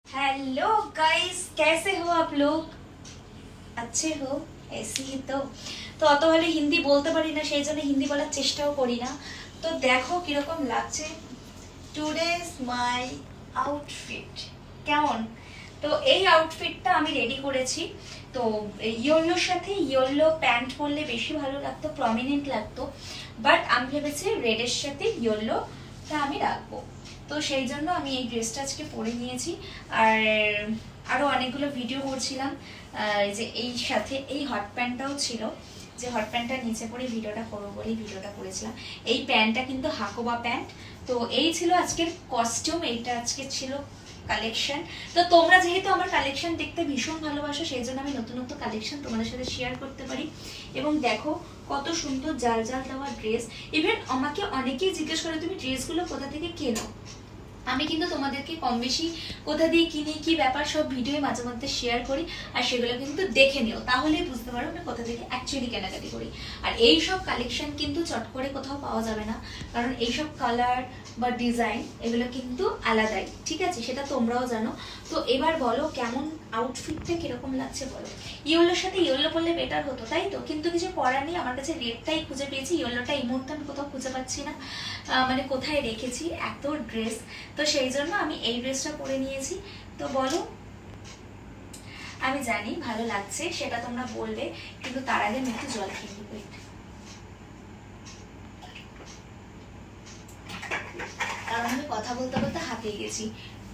Hello guys, कैसे हो आप लोग? अच्छे हो? ऐसे ही তো অত ভালো হিন্দি বলতে পারি না, সেই জন্য হিন্দি বলার চেষ্টাও করি না। তো দেখো কিরকম লাগছে টুডেজ মাই আউটফিট, কেমন? তো এই আউটফিটটা আমি রেডি করেছি। তো ইয়েলোর সাথে ইয়েলো প্যান্ট পরলে বেশি ভালো লাগতো, প্রমিনেন্ট লাগতো, বাট আমি ভেবেছি রেডের সাথে ইয়েলোটা আমি রাখবো। তো সেই জন্য আমি এই ড্রেসটা আজকে পরে নিয়েছি। আর আরো অনেকগুলো ভিডিও করছিলাম, যে এই সাথে এই হট প্যান্টটাও ছিল, যে হট প্যান্টটা নিচে পরে ভিডিওটা করবো বলেই ভিডিওটা করেছিলাম। এই প্যান্টটা কিন্তু হাকোবা প্যান্ট। তো এই ছিল আজকের কস্টিউম, এইটা আজকে ছিল কালেকশন। তো তোমরা যেহেতু আমার কালেকশন দেখতে ভীষণ ভালোবাসো, সেই জন্য আমি নতুন নতুন কালেকশন তোমাদের সাথে শেয়ার করতে পারি। এবং দেখো কত সুন্দর জাল জাল দেওয়া ড্রেস। ইভেন আমাকে অনেকেই জিজ্ঞেস করে তুমি ড্রেসগুলো কোথা থেকে কেনো। আমি কিন্তু তোমাদেরকে কম বেশি কোথা দিয়ে কিনি, কি ব্যাপার, সব ভিডিও মাঝে মধ্যে শেয়ার করি। আর সেগুলো কিন্তু দেখে নিও, তাহলেই বুঝতে পারো আমি কোথা থেকে অ্যাকচুয়ালি কেনাকাটি করি। আর এই সব কালেকশন কিন্তু চট করে কোথাও পাওয়া যাবে না, কারণ এইসব কালার বা ডিজাইন এগুলো কিন্তু আলাদাই, ঠিক আছে? সেটা তোমরাও জানো। তো এবার বলো কেমন আউটফিটটা কিরকম লাগছে বলো। ইয়েলোর সাথে ইয়েলো পরলে বেটার হতো, তাই তো? কিন্তু কিছু করার নেই, আমার কাছে রেডটাই খুঁজে পেয়েছি, ইয়েলোটা এই মুহূর্তে আমি কোথাও খুঁজে পাচ্ছি না, মানে কোথায় রেখেছি এত ড্রেস। তো সেই জন্য আমি এই ড্রেসটা পরে নিয়েছি। তো বলো, আমি জানি ভালো লাগছে সেটা তোমরা বলবে, কিন্তু তার আগে আমি একটু জল খেয়ে নিই। কারণ আমি কথা বলতে বলতে হাঁপিয়ে গেছি।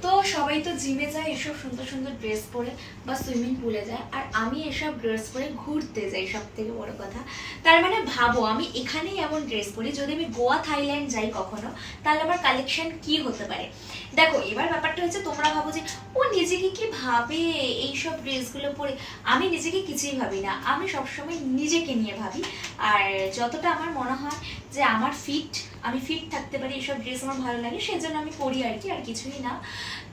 তো সবাই তো জিমে যায় এসব সুন্দর সুন্দর ড্রেস পরে, বা সুইমিং পুলে যায়, আর আমি এসব ড্রেস পরে ঘুরতে যাই, সব থেকে বড় কথা। তার মানে ভাবো আমি এখানেই এমন ড্রেস পরি, যদি আমি গোয়া থাইল্যান্ড যাই কখনো, তাহলে আমার কালেকশন কি হতে পারে। দেখো এবার ব্যাপারটা হচ্ছে, তোমরা ভাবো যে ও নিজেকে কি ভাবে এইসব ড্রেসগুলো পরে। আমি নিজেকে কিছুই ভাবি না, আমি সবসময় নিজেকে নিয়ে ভাবি। আর যতটা আমার মনে হয় যে আমার আমি ফিট থাকতে পারি, এইসব ড্রেস আমার ভালো লাগে, সেজন্য আমি পরি আর কি, আর কিছুই না।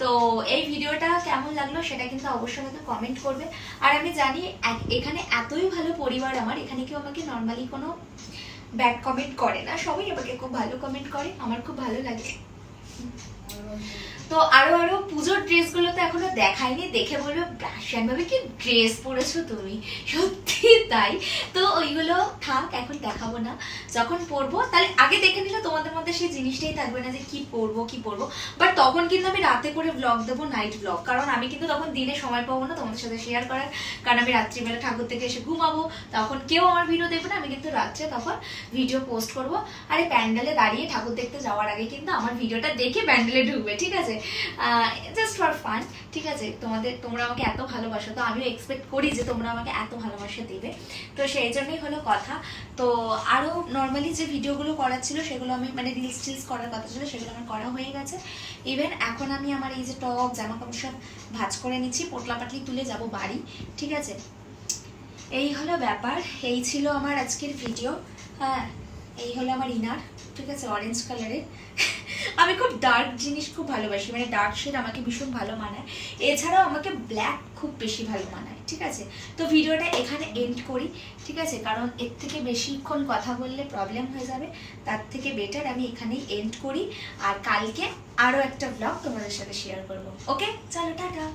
তো এই ভিডিওটা কেমন লাগলো সেটা কিন্তু অবশ্যই আমাকে কমেন্ট করবে। আর আমি জানি এখানে এতই ভালো পরিবার আমার, এখানে কেউ আমাকে নর্মালি কোনো ব্যাড কমেন্ট করে না, সবাই আমাকে খুব ভালো কমেন্ট করে, আমার খুব ভালো লাগে। তো আরো আরো পুজোর ড্রেসগুলো তো এখনো দেখাইনি, দেখে বলবে ব্যাশান ভাবে কি ড্রেস পরেছো তুমি, সত্যি তাই। তো ওইগুলো থাক, এখন দেখাবো না, যখন পরবো তাহলে আগে দেখে নিলে তোমাদের মধ্যে সেই জিনিসটাই থাকবে না যে কি পরবো। বাট তখন কিন্তু আমি রাতে করে ব্লগ দেবো, নাইট ব্লগ, কারণ আমি কিন্তু তখন দিনে সময় পাবো না তোমাদের সাথে শেয়ার করার, কারণ আমি রাত্রিবেলা ঠাকুর থেকে এসে ঘুমাবো, তখন কেউ আমার ভিডিও দেখবে না। আমি কিন্তু রাত্রে তখন ভিডিও পোস্ট করবো, আর এই প্যান্ডেলে দাঁড়িয়ে ঠাকুর দেখতে যাওয়ার আগে কিন্তু আমার ভিডিওটা দেখে প্যান্ডেলে ঢুকবে, ঠিক আছে? জাস্ট ফর ফান, ঠিক আছে? তোমরা আমাকে এত ভালোবাসো, তো আমিও এক্সপেক্ট করি যে তোমরা আমাকে এত ভালোবাসা দেবে। তো সেই জন্যই হলো কথা। তো আরো নর্মালি যে ভিডিওগুলো করার ছিল সেগুলো আমি, মানে রিলস টিলস করার কথা ছিল, সেগুলো আমার করা হয়ে গেছে। ইভেন এখন আমি আমার এই যে টপ জামা কাপড় সব ভাঁজ করে নিচ্ছি, পোটলা পাটলি তুলে যাব বাড়ি, ঠিক আছে? এই হলো ব্যাপার, এই ছিল আমার আজকের ভিডিও। হ্যাঁ, এই হলো আমার ইনার, ঠিক আছে, অরেঞ্জ কালারের। আমি খুব ডার্ক জিনিস খুব ভালোবাসি, মানে ডার্ক শেড আমাকে ভীষণ ভালো মানায়। এছাড়াও আমাকে ব্ল্যাক খুব বেশি ভালো মানায়, ঠিক আছে? তো ভিডিওটা এখানে এন্ড করি, ঠিক আছে? কারণ এর থেকে বেশিক্ষণ কথা বললে প্রবলেম হয়ে যাবে, তার থেকে বেটার আমি এখানেই এন্ড করি। আর কালকে আরও একটা ব্লগ তোমাদের সাথে শেয়ার করবো। ওকে, চলো টাটা।